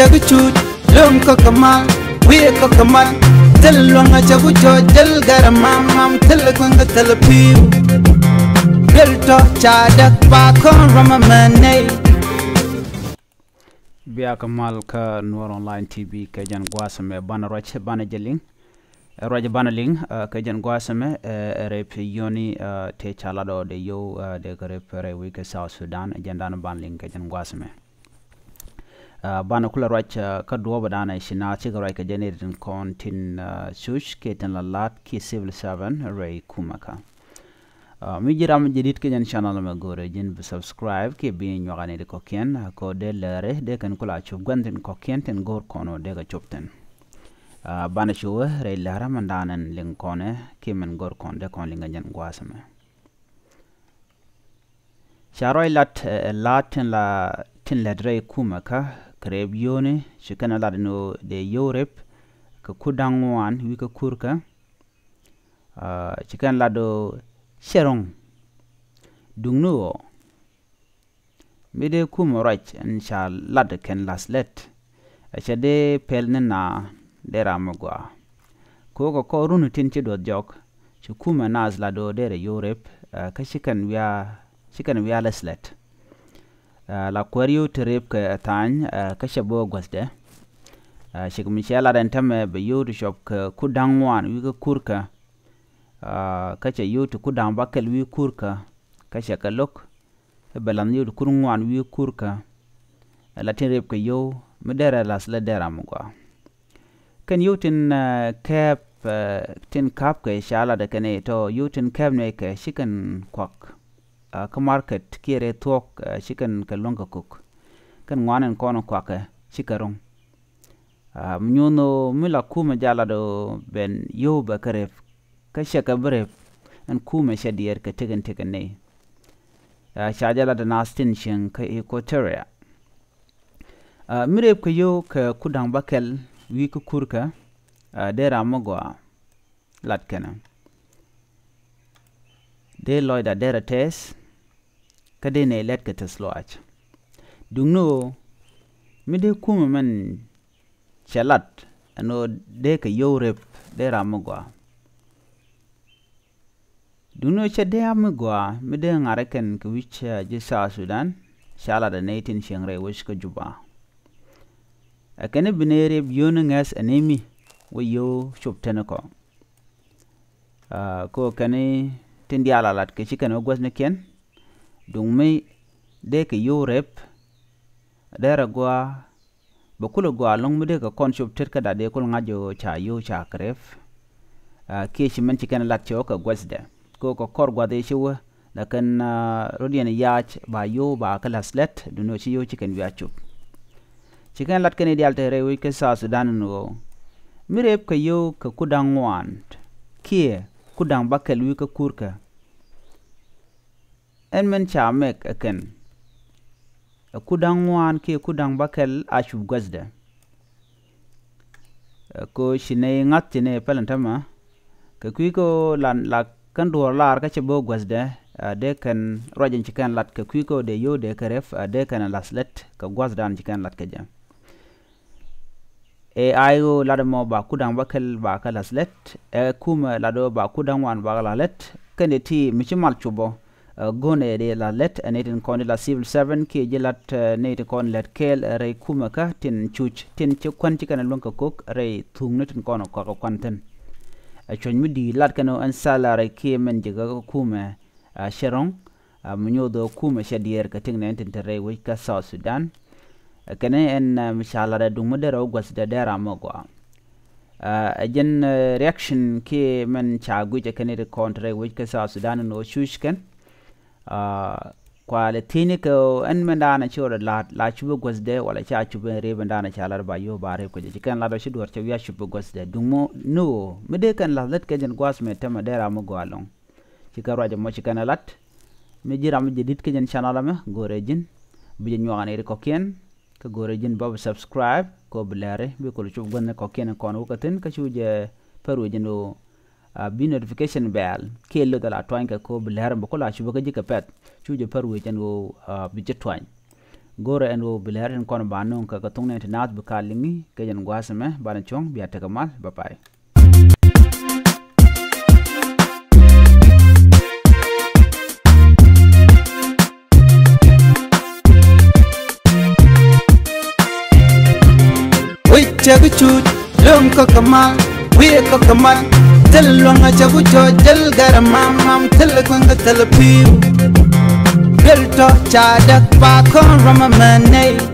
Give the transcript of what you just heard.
chaguchut lum ko kamal we ko kamal tel longa chagucho jel garamam mam tel kwanga tel piu bel to chadak ba kon ramamane biya kamal ka Noor Online TV ka jan gwasame bana roche bana jeling roje bana ling ka jan gwasame rep yoni te chalado de yo de rep re wi ka South Sudan jandana ban ling ka jan gwasame bana kula roche ka do badana shina ci ga ka jenerin kontin sush ke tan lat ki civil servant ray kumaka mi jiram jidit ke jan channel ma gore jin bi subscribe ke bi nyogane de kokien ko de lere de kan kula chu gandin kokien ten gor kono de ga chopten bana chu re lara mandanan ling kone ke men gor kon de kon linga jan gwasame sharoy lat latin la tin la dre kumaka krebione chikana la no de Europe ka kudangwan wi ka kurka chikan la do Sherong Dungno Mide Kumorach and shall lad can last let a shade pelnena dera mogwa Koko korunu tinchi do jok Chukuma nas lado dere Europe kashikan via leslet la quario terep ka tany kashabo gwasde shikumishela dentame be yodu shop ka kudangwan wiga kurka kacha yotu kudang bakel wi kurka kacha kalok balan yotu kurungwan wi kurka latin rep ka yo medera las la dera mugwa kan yotin cap tin cap ka shala da kane to yotin cap ne ka shikan kwak ka market kire tok shikan kalonga cook kan ngwanen kono kwak shikarong mnyuno mila kuma jala do ben yo bakaref kasha kabref an kuma shadiyar ka tigan ne shajala da nastin shin ka equatoria mirep ka yo ka kudang bakel wi ka kurka dera mogwa latkana de loida dera tes ka de ne let ka tesloach dungno mide kuma man chalat ano de ka yo rep dera mogwa Duno chade amgwa mide ngaraken ke wicha jisa Sudan shala da natin shengre wish ka juba akene binere biyona ngas anemi wayo shoptenako ko kane tindi alalat ke chikan ogwas ne ken dungme de ke yo rep dera gwa bakulo gwa long mide ka kon shopter ka da de kul ngajo cha yo cha kref ke shiman chikan lat choka gwasde ko korgwa de shiwa da kan rodian yach ba yo ba kala slet duno chi yo chicken biachu chicken lat kan ideal tere wi ke sa Sudan no mirep ka yo ka kudang wan kie kudang bakel wi ka kurka en men cha mek aken kudang wan kie kudang bakel ashu gazda ko shine ngat ne palantama ka kuiko lan lak kan duor lar ka chebo gwasde de kan rojin chikan lat ka kuiko de yo de karef de kan laslet ka gwasdan chikan lat ka jam e ayo ladamo ba kudang bakel ba ka laslet kuma lado ba kudang wan ba lalet kan de ti michimal chubo gone de lalet anetin kon la civil 7 ke jelat net kon let kel re kuma ka tin chuch tin chikwan chikan lonka kok re thungnetin kon ko kwanten chon midi lat kano an salary ke men jiga kuma sherong munyodo kuma shadier ka tingne enten tere wi ka South Sudan kane en mishala da dum modero gwas da dera mogwa ajen reaction ke men chagu je kane de contre wi ka South Sudan no shushken kwa le tiniko en mendana chora la chubu gwas de wala cha chubu re bandana chalar ba yo bare ko je kan la do shidur cha wiya chubu gwas de dumo no mede kan la let ke jen gwas me tema dera mo gwalong chika raja mo chika na lat me jira me jedit ke jen channel me gore jin bi jen nyogane re ko ken ka gore jin bob subscribe ko blare bi ko chubu gonne ko ken ko no katen ka chuje peru jeno bi notification bell kelo dala twanka ko blare bo ko la chubu ka jika pet chuje peru jeno bi jetwan Gora endo bilarin kon banong ka katung na tinat bukalingi kajan guasame banachong biata kamal bye. Chaguchut lom kokamal we kokamal tel longa chagucho jel garamam mam tel kwanga tel piu bel to chadak pa kon ramamane